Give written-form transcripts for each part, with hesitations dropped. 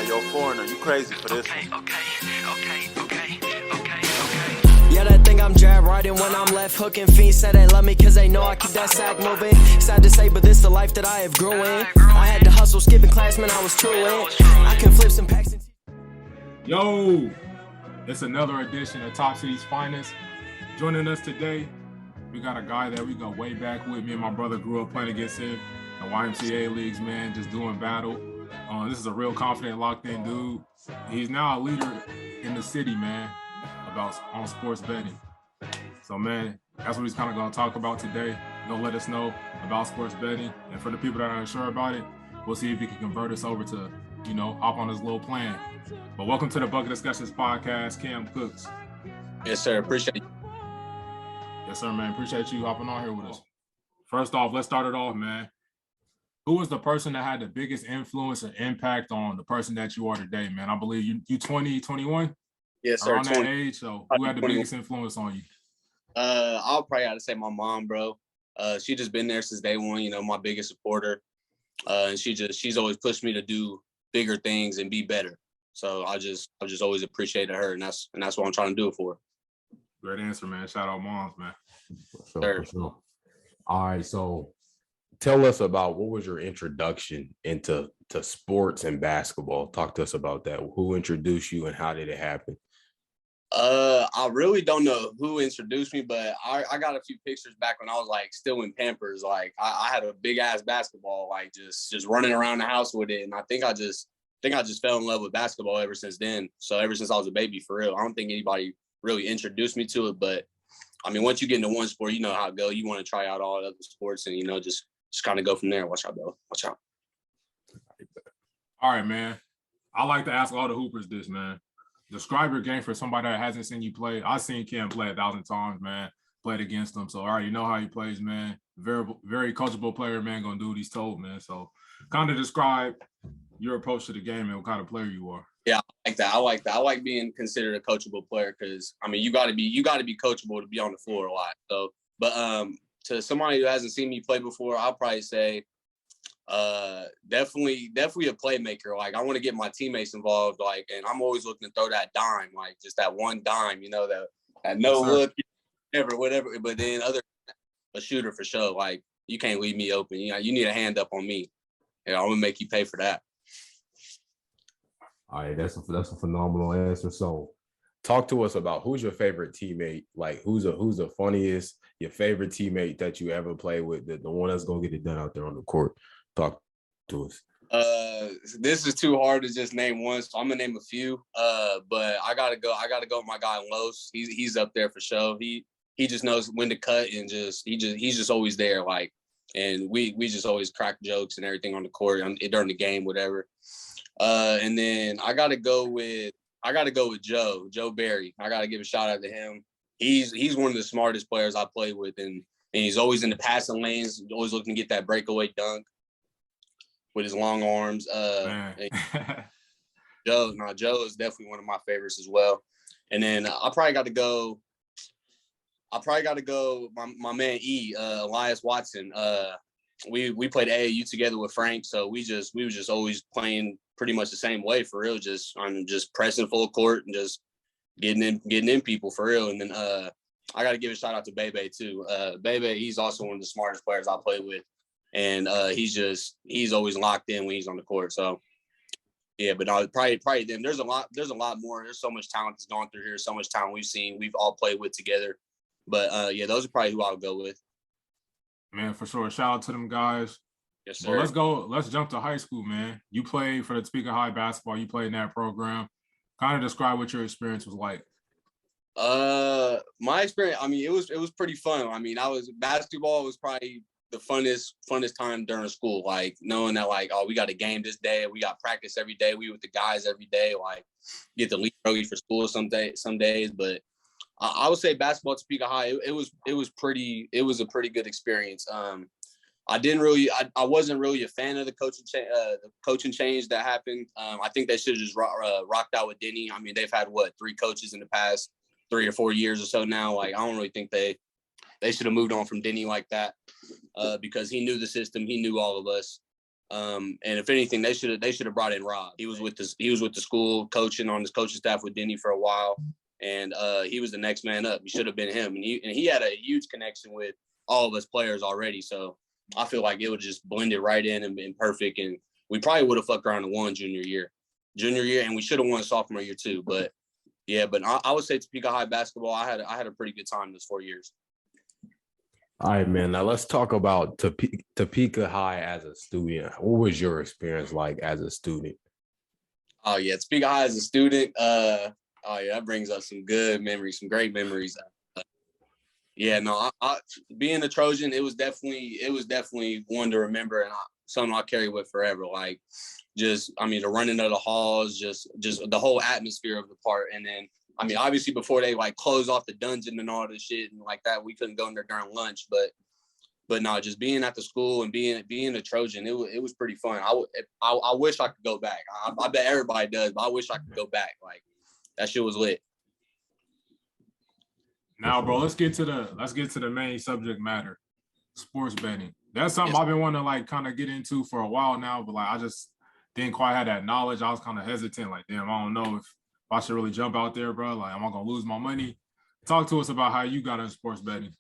Hey, yo, foreigner, you crazy for this one. Yeah, they think I'm jab riding when I'm left hooking. Fiends say they love me cause they know I keep that sack moving. Sad to say, but this the life that I have grew in. I had to hustle, skipping class, man, I was true in. I can flip some packs and... Yo, it's another edition of Top City's Finest. Joining us today, we got a guy that we go way back with. Me and my brother grew up playing against him in YMCA leagues, man, just doing battle. This is a real confident, locked-in dude. He's now a leader in the city, man, on sports betting. So, man, that's what he's kind of going to talk about today. He's going to let us know about sports betting. And for the people that aren't sure about it, we'll see if he can convert us over to, hop on his little plan. But welcome to the Bucket Discussions podcast, Cam Cooks. Yes, sir. Appreciate you. Yes, sir, man. Appreciate you hopping on here with us. First off, let's start it off, man. Who was the person that had the biggest influence or impact on the person that you are today, man? I believe you 20, 21? Yes, sir. Around that age, so who had the biggest influence on you? I'll probably have to say my mom, bro. She just been there since day one, my biggest supporter. And she's always pushed me to do bigger things and be better. So I've just always appreciated her, and that's what I'm trying to do it for. Great answer, man. Shout out moms, man. For sure. All right, so tell us about what was your introduction into sports and basketball. Talk to us about that. Who introduced you and how did it happen? I really don't know who introduced me, but I got a few pictures back when I was like still in Pampers. Like I had a big ass basketball, like just running around the house with it, and I think I just fell in love with basketball ever since then. So ever since I was a baby, for real. I don't think anybody really introduced me to it, but I mean, once you get into one sport, you know how it goes. You want to try out all the other sports, and just kind of go from there. Watch out, bro. Watch out. All right, man. I like to ask all the hoopers this, man. Describe your game for somebody that hasn't seen you play. I've seen Cam play 1,000 times, man. Played against him, so I already know how he plays, man. Very, very coachable player, man. Gonna do what he's told, man. So, kind of describe your approach to the game and what kind of player you are. Yeah, I like that. I like being considered a coachable player because I mean you got to be coachable to be on the floor a lot. So, but to somebody who hasn't seen me play before, I'll probably say definitely a playmaker. Like I want to get my teammates involved, like, and I'm always looking to throw that dime, like just that one dime, that no look, whatever. But then a shooter for sure. Like you can't leave me open. You need a hand up on me. I'm gonna make you pay for that. All right, that's a phenomenal answer. So, talk to us about who's your favorite teammate. Like, who's the funniest, your favorite teammate that you ever play with, the one that's gonna get it done out there on the court. Talk to us. This is too hard to just name one, so I'm gonna name a few. But I gotta go with my guy Los. He's up there for sure. He just knows when to cut and he's just always there. Like, and we just always crack jokes and everything on the court during the game, whatever. And then I gotta go with Joe Barry. I gotta give a shout out to him. He's one of the smartest players I play with, and he's always in the passing lanes, always looking to get that breakaway dunk with his long arms. Joe is definitely one of my favorites as well. And then I probably got to go. My man Elias Watson. We played AAU together with Frank, so we were just always playing pretty much the same way for real. I'm just pressing full court and just getting in people for real. And then I got to give a shout out to Bebe too. Bebe, he's also one of the smartest players I play with, and he's always locked in when he's on the court. So yeah, but probably them. There's a lot more. There's so much talent that's gone through here. So much talent we've all played with together. But yeah, those are probably who I'll go with. Man, for sure. Shout out to them guys. Yes, sir. But let's jump to high school, man. You played for the Topeka High basketball. You played in that program. Kind of describe what your experience was like. My experience, I mean, it was pretty fun. I mean, basketball was probably the funnest time during school. Like knowing that, like, oh, we got a game this day, we got practice every day, we with the guys every day. Like, get to leave early for school some days. But I would say basketball at Topeka High, it was a pretty good experience. I wasn't really a fan of the coaching change that happened. I think they should have just rocked out with Denny. I mean, they've had 3 coaches in the past 3 or 4 years or so now. Like, I don't really think they should have moved on from Denny like that, because he knew the system, he knew all of us. And if anything, they should have brought in Rob. He was with the school coaching on his coaching staff with Denny for a while, and he was the next man up. He should have been him, and he had a huge connection with all of us players already. So I feel like it would just blended right in and been perfect. And we probably would have fucked around and won junior year, and we should have won sophomore year too. But yeah, but I would say Topeka High basketball, I had a pretty good time those 4 years. All right, man. Now let's talk about Topeka High as a student. What was your experience like as a student? Oh yeah, Topeka High as a student. Oh yeah, that brings up some good memories, some great memories. Yeah, no, I being a Trojan, it was definitely one to remember, and something I'll carry with forever. Like, the running of the halls, just the whole atmosphere of the part, and then. I mean, obviously, before they like close off the dungeon and all this shit and like that, we couldn't go in there during lunch. But no, just being at the school and being a Trojan, it was pretty fun. I wish I could go back. I bet everybody does, but I wish I could go back. Like that shit was lit. Now, bro, let's get to the main subject matter, sports betting. That's something I've been wanting to like kind of get into for a while now, but like I just didn't quite have that knowledge. I was kind of hesitant, like, damn, I don't know if I should really jump out there, bro. Like, am I gonna lose my money? Talk to us about how you got into sports betting.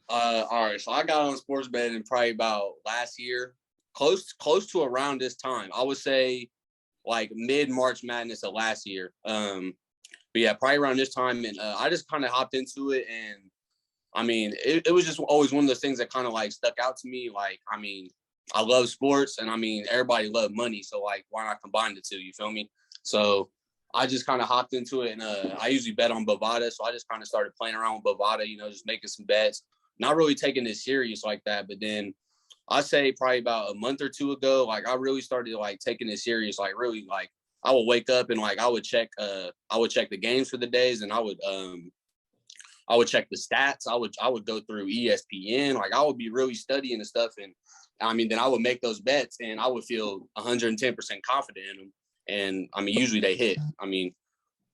All right, so I got on sports betting probably about last year, close to around this time. I would say like mid-March Madness of last year. But yeah, probably around this time, and I just kind of hopped into it, and I mean, it was just always one of those things that kind of like stuck out to me. Like, I mean, I love sports, and I mean, everybody loves money, so like, why not combine the two? You feel me? So I just kind of hopped into it, and I usually bet on Bovada, so I just kind of started playing around with Bovada, just making some bets, not really taking it serious like that. But then I say probably about a month or two ago, like I really started like taking it serious, like really like I would wake up and like I would check the games for the days, and I would check the stats. I would go through ESPN, like I would be really studying the stuff, and I mean then I would make those bets, and I would feel 110% confident in them. And I mean, usually they hit. I mean,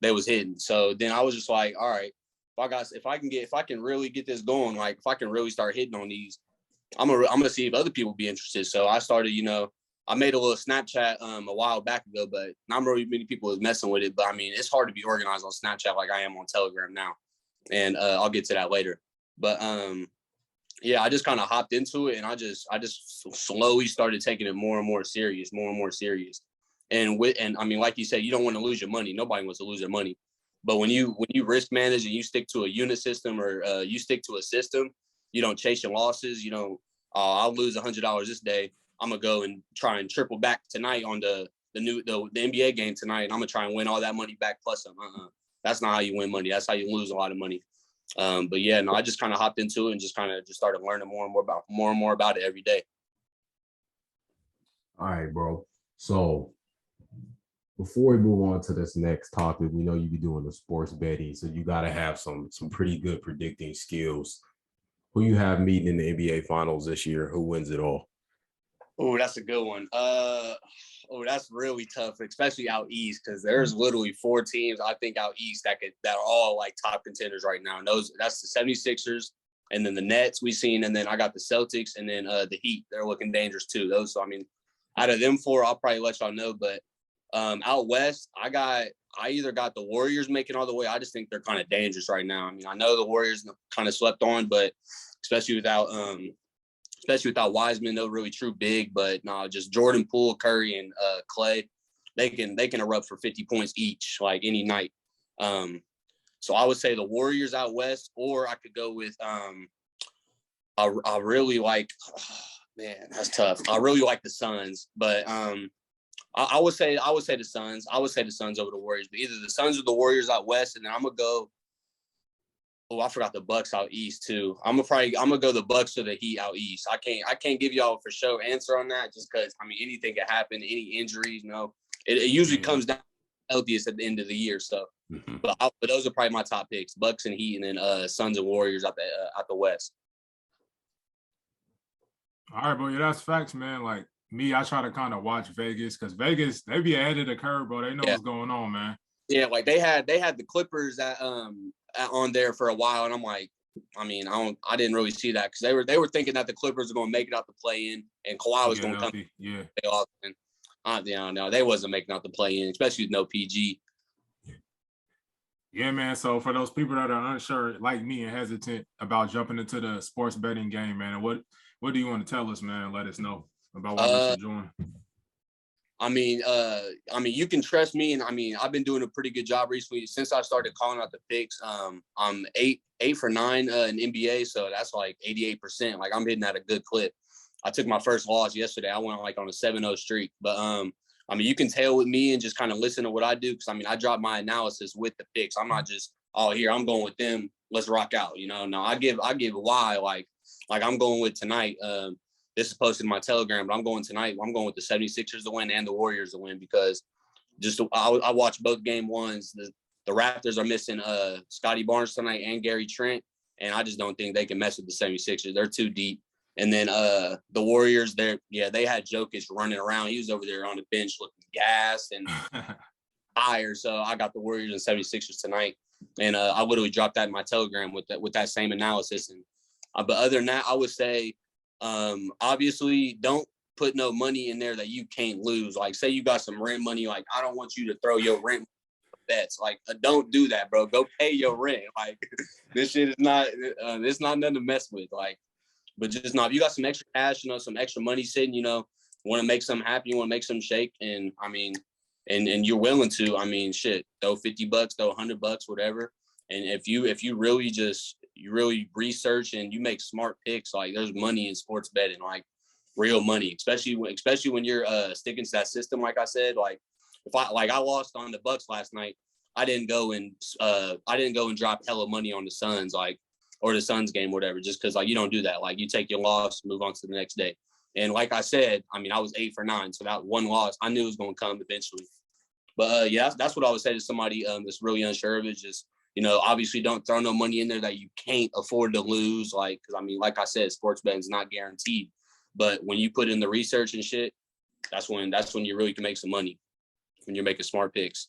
they was hitting. So then I was just like, all right, if I can really get this going, like if I can really start hitting on these, I'm gonna see if other people be interested. So I started, I made a little Snapchat a while back ago, but not really many people was messing with it. But I mean, it's hard to be organized on Snapchat like I am on Telegram now, and I'll get to that later. But yeah, I just kind of hopped into it, and I just slowly started taking it more and more serious. And I mean, like you said, you don't want to lose your money. Nobody wants to lose their money. But when you risk manage and you stick to a unit system or you stick to a system, you don't chase your losses. You don't, I'll lose $100 this day. I'm gonna go and try and triple back tonight on the NBA game tonight, and I'm gonna try and win all that money back plus some. That's not how you win money. That's how you lose a lot of money. But yeah, no, I just kind of hopped into it and just started learning more and more about it every day. All right, bro. So before we move on to this next topic, we know you be doing the sports betting, so you got to have some pretty good predicting skills. Who you have meeting in the NBA Finals this year? Who wins it all? Oh, that's a good one. That's really tough, especially out east, because there's literally 4 teams I think out east that are all like top contenders right now. And that's the 76ers, and then the Nets we've seen, and then I got the Celtics, and then the Heat. They're looking dangerous too. So I mean, out of them 4, I'll probably let y'all know, but. Out west, I either got the Warriors making all the way. I just think they're kind of dangerous right now. I mean, I know the Warriors kind of slept on, but especially without Wiseman, they're really true big. But no, just Jordan Poole, Curry, and Clay, they can erupt for 50 points each, like any night. So I would say the Warriors out west, or I could go with I really like. Oh, man, that's tough. I really like the Suns, but I would say the Suns. I would say the Suns over the Warriors, but either the Suns or the Warriors out west, and then I'm gonna go. Oh, I forgot the Bucks out east too. I'm gonna go the Bucks or the Heat out east. I can't give y'all a for sure answer on that just because I mean anything can happen, any injuries. It usually comes down healthiest at the end of the year. So, but those are probably my top picks: Bucks and Heat, and then Suns and Warriors out the west. All right, bro. Yeah, that's facts, man. Like. Me, I try to kind of watch Vegas because Vegas, they be ahead of the curve, bro. They know what's going on, man. Yeah, like they had the Clippers on there for a while, and I'm like, I didn't really see that because they were thinking that the Clippers were going to make it out the play-in and Kawhi was going to come. Yeah. No, they wasn't making out the play-in, especially with no PG. Yeah, man. So for those people that are unsure, like me, and hesitant about jumping into the sports betting game, man, what do you want to tell us, man? Let us know about what we should join. You can trust me, and I've been doing a pretty good job recently since I started calling out the picks. I'm 8 for 9 in NBA, so that's like 88%. Like I'm hitting at a good clip. I took my first loss yesterday. I went like on a 7-0 streak, but you can tell with me and just kind of listen to what I do because I drop my analysis with the picks. I'm not just here I'm going with them. Let's rock out. No, I give why like I'm going with tonight. This is posted in my Telegram, but I'm going tonight. I'm going with the 76ers to win and the Warriors to win because I watched both game ones. The Raptors are missing Scotty Barnes tonight and Gary Trent, and I just don't think they can mess with the 76ers. They're too deep. And then the Warriors, they had Jokic running around. He was over there on the bench looking gassed and tired. So I got the Warriors and 76ers tonight, and I literally dropped that in my Telegram with that same analysis. And but other than that, I would say. Obviously don't put no money in there that you can't lose. Like say you got some rent money, like I don't want you to throw your rent bets. Like don't do that, bro. Go pay your rent. Like this shit is not it's not nothing to mess with. Like, but just if you got some extra cash, some extra money sitting, want to make something happen, you want to make something shake, and and you're willing to, shit, throw $50, throw $100, whatever. And if you really research and you make smart picks, like there's money in sports betting, like real money, especially when you're sticking to that system. Like I said, like if I lost on the Bucks last night, I didn't go and drop hella money on the Suns, like, or the Suns game, whatever, just because like you don't do that. Like you take your loss, move on to the next day. And like I said, I was 8 for 9, so that one loss I knew it was going to come eventually. But that's what I would say to somebody that's really unsure of it. Just obviously don't throw no money in there that you can't afford to lose. Like, because like I said, sports betting is not guaranteed. But when you put in the research and shit, that's when you really can make some money, when you're making smart picks.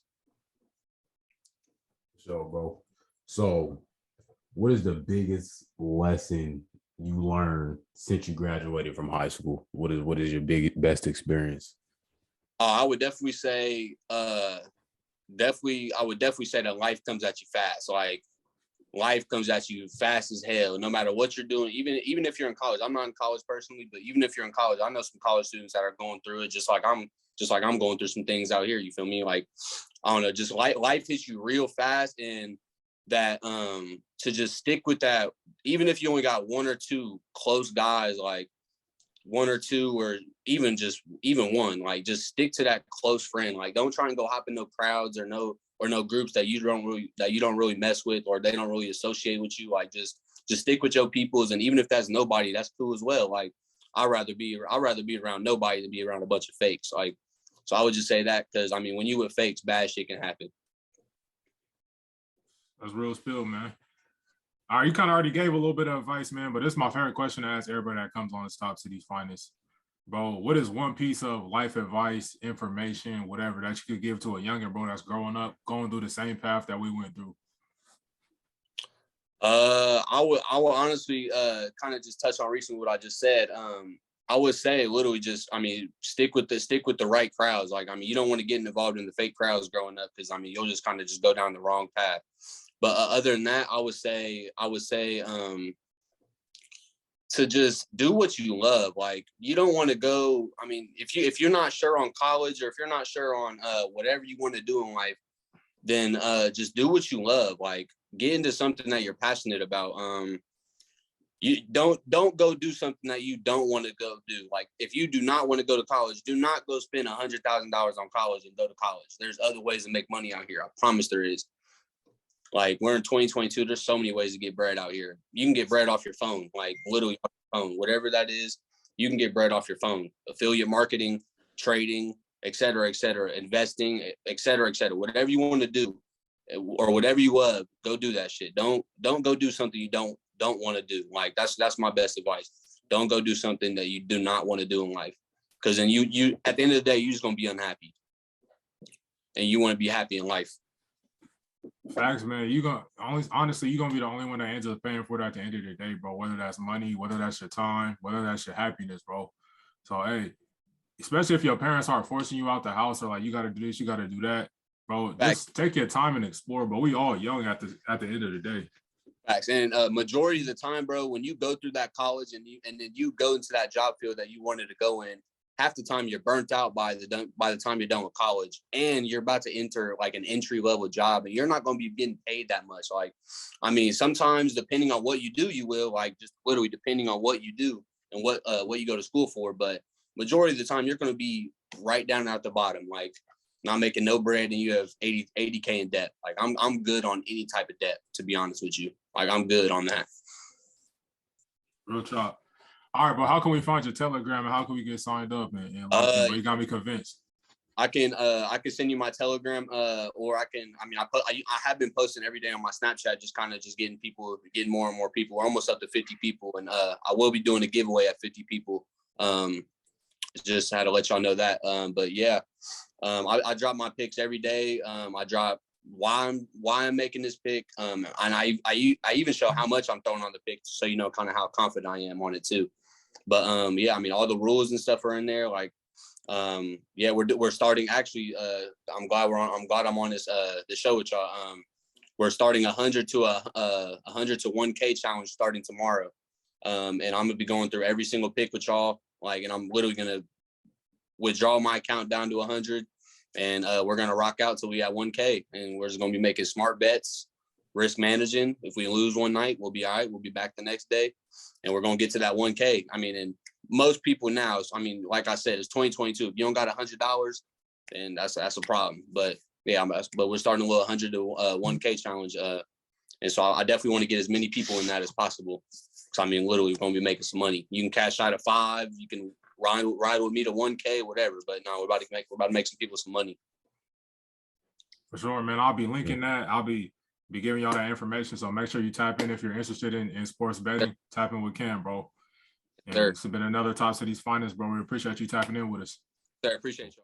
So, bro. So, what is the biggest lesson you learned since you graduated from high school? What is your best experience? I would definitely say that life comes at you fast. Like life comes at you fast as hell, no matter what you're doing. Even if you're in college, I'm not in college personally, but even if you're in college, I know some college students that are going through it just like I'm going through some things out here. You feel me? Like, I don't know, just life hits you real fast, and that to just stick with that, even if you only got one or two close guys, like one or two, or even one, like just stick to that close friend. Like don't try and go hop in no crowds or no groups that you don't really mess with, or they don't really associate with you. Like just stick with your peoples, and even if that's nobody, that's cool as well. Like I'd rather be around nobody than be around a bunch of fakes. Like, so I would just say that, because when you with fakes, bad shit can happen. That's real spill, man. All right, you kind of already gave a little bit of advice, man, but this is my favorite question to ask everybody that comes on the Top Cities Finest. Bro, what is one piece of life advice, information, whatever, that you could give to a younger bro that's growing up, going through the same path that we went through? I would honestly kind of just touch on recently what I just said. I would say literally just, stick with the right crowds. Like, you don't want to get involved in the fake crowds growing up, because you'll just kind of just go down the wrong path. But other than that, I would say to just do what you love. Like, you don't want to go, if you're not sure on college, or if you're not sure on whatever you want to do in life, then just do what you love. Like, get into something that you're passionate about. You don't go do something that you don't want to go do. Like, if you do not want to go to college, do not go spend $100,000 on college and go to college. There's other ways to make money out here. I promise there is. Like, we're in 2022. There's so many ways to get bread out here. You can get bread off your phone, like literally off your phone, whatever that is. You can get bread off your phone. Affiliate marketing, trading, et cetera, investing, et cetera. Whatever you want to do, or whatever you love, go do that shit. Don't go do something you don't want to do. Like, that's my best advice. Don't go do something that you do not want to do in life, because then you at the end of the day, you're just gonna be unhappy, and you want to be happy in life. Facts, man. Honestly, you're gonna be the only one that ends up paying for it at the end of the day, bro. Whether that's money, whether that's your time, whether that's your happiness, bro. So hey, especially if your parents aren't forcing you out the house or like you gotta do this, you gotta do that, bro. Facts. Just take your time and explore, bro. We all young at the end of the day. Facts. And majority of the time, bro, when you go through that college and then you go into that job field that you wanted to go in, half the time you're burnt out by the time you're done with college, and you're about to enter like an entry level job, and you're not going to be getting paid that much. Like, I mean, sometimes depending on what you do, you will, like, just literally depending on what you do and what you go to school for. But majority of the time, you're going to be right down at the bottom, like not making no bread, and you have 80K in debt. Like, I'm good on any type of debt, to be honest with you. Like, I'm good on that. Real talk. All right, but how can we find your Telegram and how can we get signed up? And you got me convinced. I can send you my Telegram, or I have been posting every day on my Snapchat, just getting more and more people. We're almost up to 50 people, and I will be doing a giveaway at 50 people. Just had to let y'all know that. But yeah, I drop my picks every day. I drop why I'm making this pick, and I even show how much I'm throwing on the pick, so you know kind of how confident I am on it too. But yeah, I mean, all the rules and stuff are in there. Like, yeah, we're starting. Actually, I'm glad I'm on this show with y'all. We're starting 100 to 1K challenge starting tomorrow. And I'm gonna be going through every single pick with y'all. Like, and I'm literally gonna withdraw my account down to 100, and we're gonna rock out till we at 1K, and we're just gonna be making smart bets, risk managing. If we lose one night, we'll be all right. We'll be back the next day, and we're gonna get to that 1K. I mean, and most people now, I mean, like I said, it's 2022. If you don't got $100, then that's a problem. But yeah, but we're starting a little 100 to 1K challenge, and so I definitely want to get as many people in that as possible. So I mean, literally, we're gonna be making some money. You can cash out at 5. You can ride with me to 1K, whatever. But no, we're about to make some people some money. For sure, man. I'll be linking that. I'll be giving y'all that information. So make sure you tap in if you're interested in sports betting. Tap in with Cam, bro. And it's been another Top City's Finest, bro. We appreciate you tapping in with us. Sir, appreciate y'all.